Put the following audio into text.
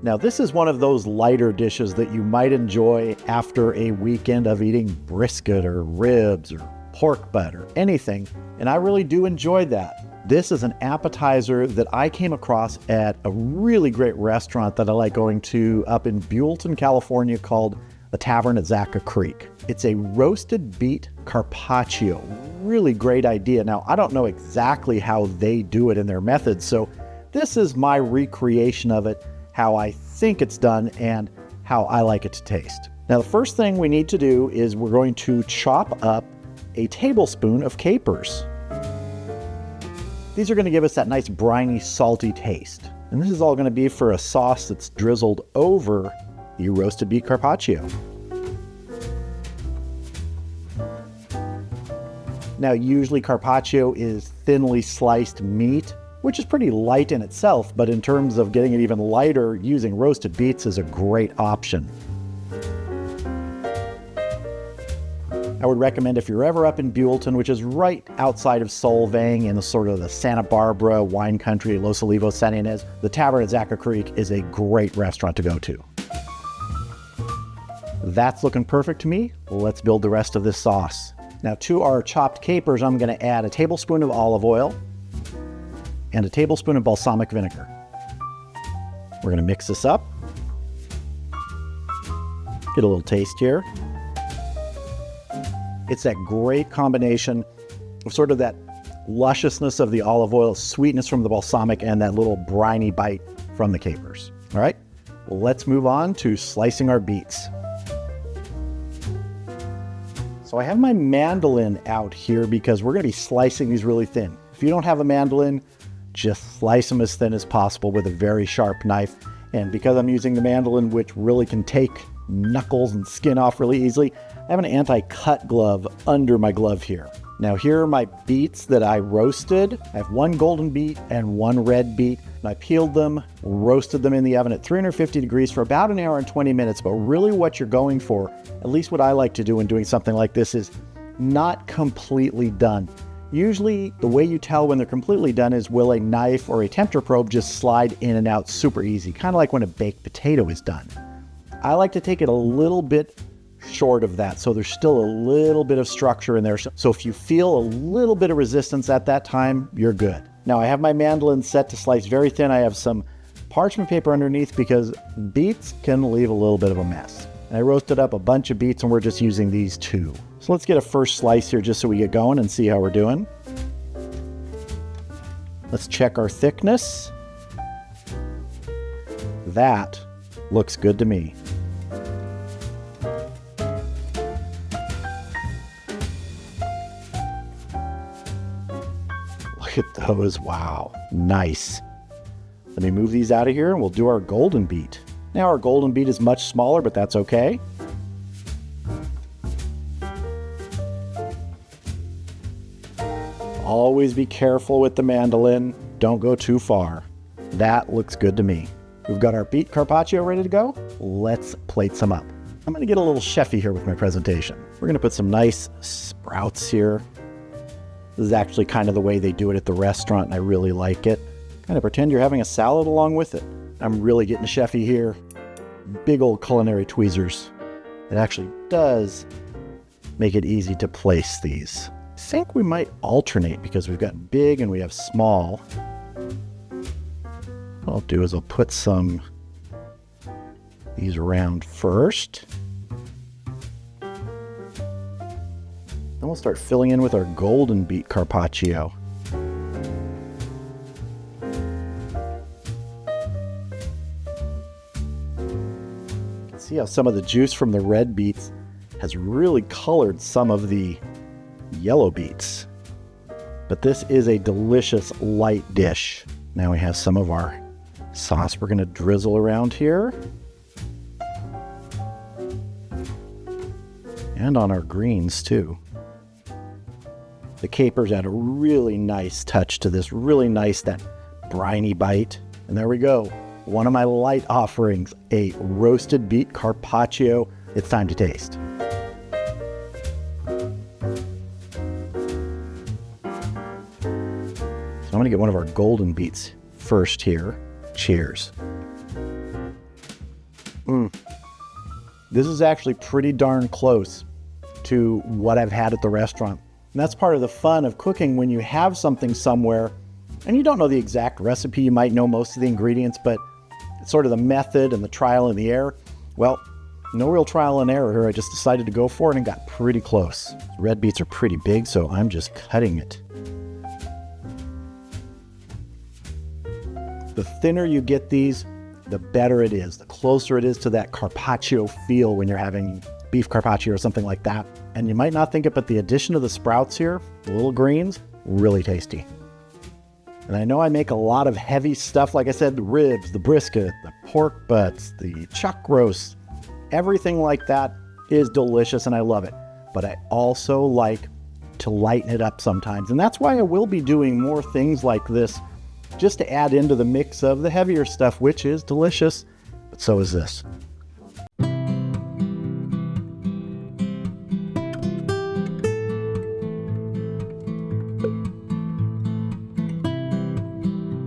Now this is one of those lighter dishes that you might enjoy after a weekend of eating brisket or ribs or pork butt or anything, and I really do enjoy that. This is an appetizer that I came across at a really great restaurant that I like going to up in Buellton, California called the Tavern at Zaca Creek. It's a roasted beet carpaccio. Really great idea. Now, I don't know exactly how they do it in their methods, so this is my recreation of it, how I think it's done and how I like it to taste. Now, the first thing we need to do is we're going to chop up a tablespoon of capers. These are going to give us that nice briny, salty taste. And this is all going to be for a sauce that's drizzled over the roasted beet carpaccio. Now, usually carpaccio is thinly sliced meat, which is pretty light in itself, but in terms of getting it even lighter, using roasted beets is a great option. I would recommend if you're ever up in Buellton, which is right outside of Solvang in the sort of the Santa Barbara wine country, Los Olivos, San Ynez, the Tavern at Zaca Creek is a great restaurant to go to. That's looking perfect to me. Let's build the rest of this sauce. Now, to our chopped capers, I'm going to add a tablespoon of olive oil and a tablespoon of balsamic vinegar. We're going to mix this up. Get a little taste here. It's that great combination of sort of that lusciousness of the olive oil, sweetness from the balsamic, and that little briny bite from the capers. All right, well, let's move on to slicing our beets. So I have my mandolin out here because we're going to be slicing these really thin. If you don't have a mandolin, just slice them as thin as possible with a very sharp knife. And because I'm using the mandolin, which really can take knuckles and skin off really easily, I have an anti-cut glove under my glove here. Now here are my beets that I roasted. I have one golden beet and one red beet. And I peeled them, roasted them in the oven at 350 degrees for about an hour and 20 minutes. But really what you're going for, at least what I like to do when doing something like this, is not completely done. Usually the way you tell when they're completely done is will a knife or a temperature probe just slide in and out super easy, kind of like when a baked potato is done. I like to take it a little bit short of that, so there's still a little bit of structure in there. So if you feel a little bit of resistance at that time, you're good. Now I have my mandolin set to slice very thin. I have some parchment paper underneath because beets can leave a little bit of a mess. And I roasted up a bunch of beets and we're just using these two. So let's get a first slice here just so we get going and see how we're doing. Let's check our thickness. That looks good to me. Look at those, wow, nice. Let me move these out of here and we'll do our golden beet. Now our golden beet is much smaller, but that's okay. Always be careful with the mandolin. Don't go too far. That looks good to me. We've got our beet carpaccio ready to go. Let's plate some up. I'm gonna get a little chefy here with my presentation. We're gonna put some nice sprouts here. This is actually kind of the way they do it at the restaurant, and I really like it. Kind of pretend you're having a salad along with it. I'm really getting chefy here. Big old culinary tweezers. It actually does make it easy to place these. I think we might alternate because we've got big and we have small. What I'll do is I'll put some these around first. Then we'll start filling in with our golden beet carpaccio. You can see how some of the juice from the red beets has really colored some of the yellow beets. But this is a delicious light dish. Now we have some of our sauce we're going to drizzle around here. And on our greens too. The capers add a really nice touch to this, really nice, that briny bite. And there we go. One of my light offerings, a roasted beet carpaccio. It's time to taste. So I'm gonna get one of our golden beets first here. Cheers. This is actually pretty darn close to what I've had at the restaurant. And that's part of the fun of cooking when you have something somewhere and you don't know the exact recipe. You might know most of the ingredients, but it's sort of the method and the trial and the error. Well, no real trial and error here. I just decided to go for it and got pretty close. Red beets are pretty big, so I'm just cutting it. The thinner you get these, the better it is. The closer it is to that carpaccio feel when you're having beef carpaccio or something like that. And you might not think it, but the addition of the sprouts here, the little greens, really tasty. And I know I make a lot of heavy stuff, like I said, the ribs, the brisket, the pork butts, the chuck roast, everything like that is delicious and I love it. But I also like to lighten it up sometimes. And that's why I will be doing more things like this, just to add into the mix of the heavier stuff, which is delicious, but so is this.